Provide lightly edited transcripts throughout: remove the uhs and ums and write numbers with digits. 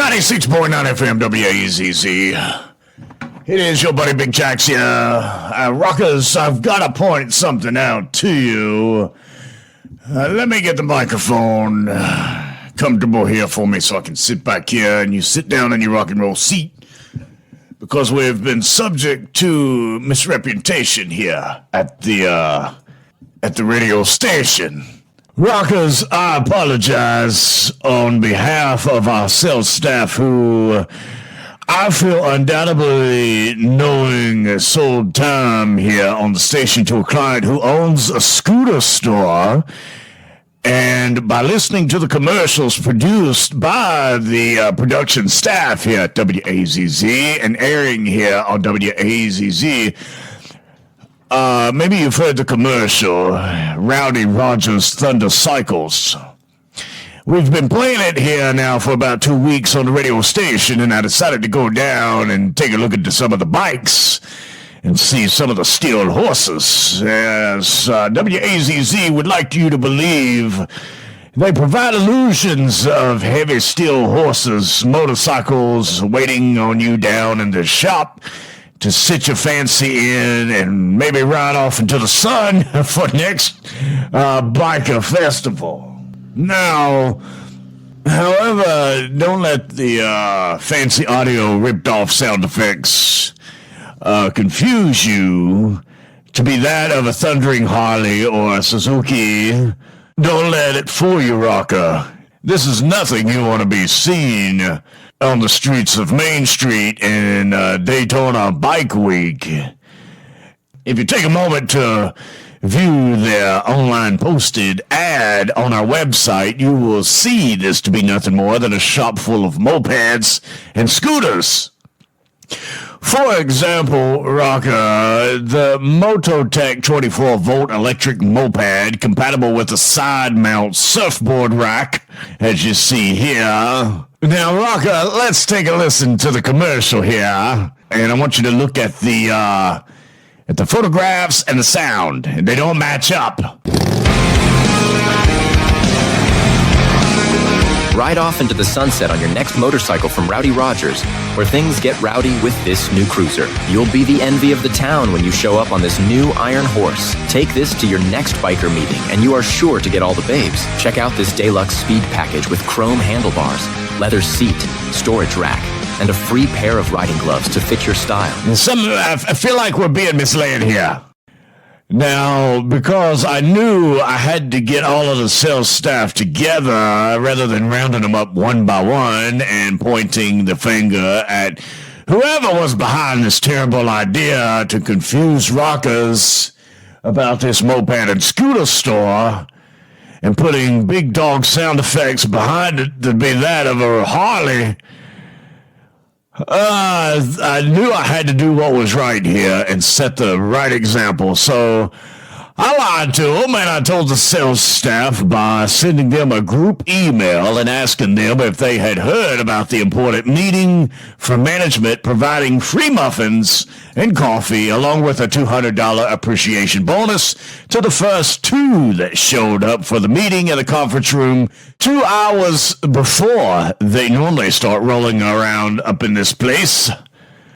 96.9 FM WAZZ. It is your buddy Big Jacks here. Rockers, I've got to point something out to you. Let me get the microphone comfortable here for me so I can sit back here and you sit down in your rock and roll seat. Because we've been subject to misreputation here at the radio station. Rockers, I apologize on behalf of our sales staff who I feel undoubtedly knowing sold time here on the station to a client who owns a scooter store. And by listening to the commercials produced by the production staff here at WAZZ and airing here on WAZZ, maybe you've heard the commercial, Rowdy Rogers Thunder Cycles. We've been playing it here now for about 2 weeks on the radio station, and I decided to go down and take a look at some of the bikes and see some of the steel horses. As WAZZ would like you to believe, they provide illusions of heavy steel horses, motorcycles waiting on you down in the shop to sit your fancy in and maybe ride off into the sun for next biker festival. Now, however, don't let the fancy audio ripped off sound effects confuse you to be that of a thundering Harley or a Suzuki. Don't let it fool you, rocker. This is nothing you want to be seen on the streets of Main Street in Daytona Bike Week. If you take a moment to view their online posted ad on our website, you will see this to be nothing more than a shop full of mopeds and scooters. For example, rocker, the Mototech 24-volt electric moped compatible with a side mount surfboard rack, as you see here. Now, rocker, let's take a listen to the commercial here, and I want you to look at the photographs and the sound. They don't match up. Ride off into the sunset on your next motorcycle from Rowdy Rogers, where things get rowdy with this new cruiser. You'll be the envy of the town when you show up on this new Iron Horse. Take this to your next biker meeting, and you are sure to get all the babes. Check out this Deluxe Speed package with chrome handlebars, leather seat, storage rack, and a free pair of riding gloves to fit your style. I feel like we're being misled here. Now, because I knew I had to get all of the sales staff together rather than rounding them up one by one and pointing the finger at whoever was behind this terrible idea to confuse rockers about this moped and scooter store and putting big dog sound effects behind it to be that of a Harley, I knew I had to do what was right here and set the right example, so I lied to them, and I told the sales staff by sending them a group email and asking them if they had heard about the important meeting from management providing free muffins and coffee along with a $200 appreciation bonus to the first two that showed up for the meeting in the conference room 2 hours before they normally start rolling around up in this place.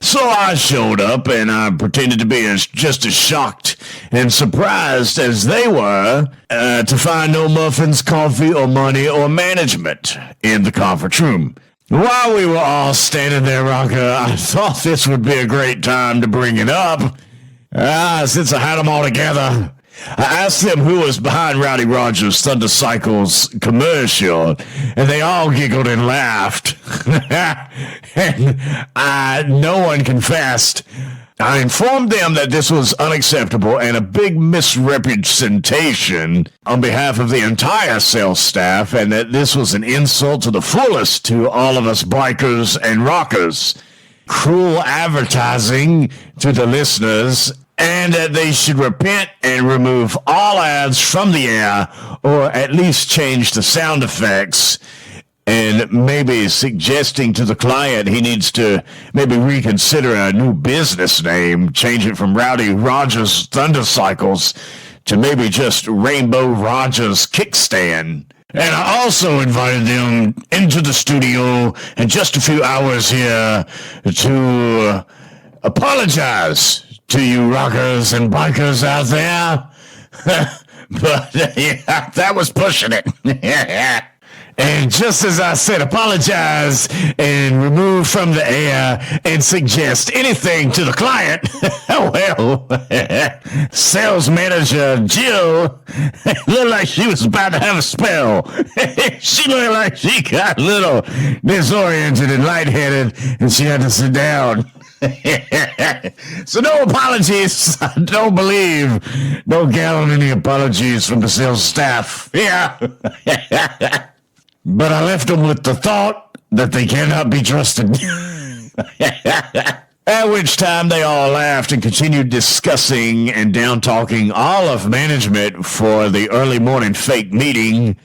So I showed up, and I pretended to be just as shocked and surprised as they were to find no muffins, coffee, or money, or management in the conference room. While we were all standing there, rocker, I thought this would be a great time to bring it up. Since I had them all together, I asked them who was behind Rowdy Rogers' Thunder Cycles commercial, and they all giggled and laughed. And no one confessed. I informed them that this was unacceptable and a big misrepresentation on behalf of the entire sales staff, and that this was an insult to the fullest to all of us bikers and rockers. Cruel advertising to the listeners, and that they should repent and remove all ads from the air, or at least change the sound effects, and maybe suggesting to the client he needs to maybe reconsider a new business name, change it from Rowdy Rogers Thunder Cycles to maybe just Rainbow Rogers Kickstand. And I also invited them into the studio in just a few hours here to apologize to you rockers and bikers out there. But yeah, that was pushing it. And just as I said, apologize and remove from the air and suggest anything to the client, well, sales manager Jill looked like she was about to have a spell. She looked like she got a little disoriented and lightheaded, and she had to sit down. So no apologies. I don't believe no gallon any apologies from the sales staff. Yeah. But I left them with the thought that they cannot be trusted. At which time they all laughed and continued discussing and down-talking all of management for the early morning fake meeting.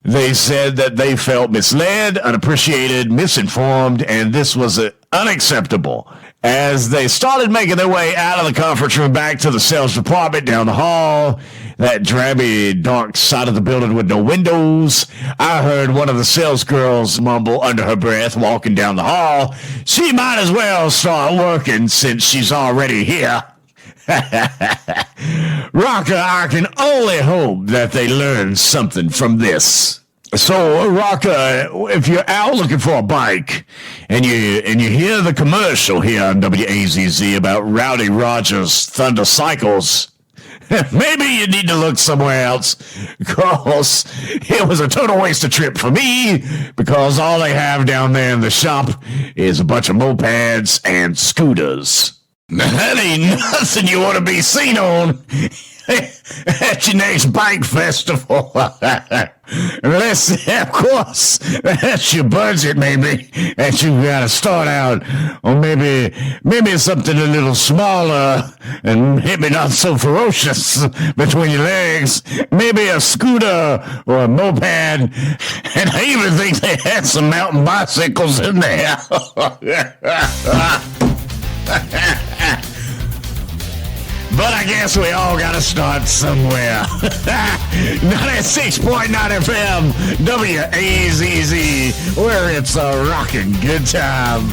They said that they felt misled, unappreciated, misinformed, and this was unacceptable. As they started making their way out of the conference room back to the sales department down the hall, that drabby, dark side of the building with no windows, I heard one of the sales girls mumble under her breath walking down the hall, "She might as well start working since she's already here." Rocker, I can only hope that they learn something from this. So, Rocker, if you're out looking for a bike and you hear the commercial here on WAZZ about Rowdy Rogers Thunder Cycles, maybe you need to look somewhere else, because it was a total waste of trip for me, because all they have down there in the shop is a bunch of mopeds and scooters. That ain't nothing you want to be seen on at your next bike festival. Unless, of course, that's your budget, maybe, that you gotta start out, or maybe something a little smaller and maybe not so ferocious between your legs. Maybe a scooter or a moped, and I even think they had some mountain bicycles in there. But I guess we all gotta start somewhere. 96.9 FM, WAZZ, where it's a rockin' good time.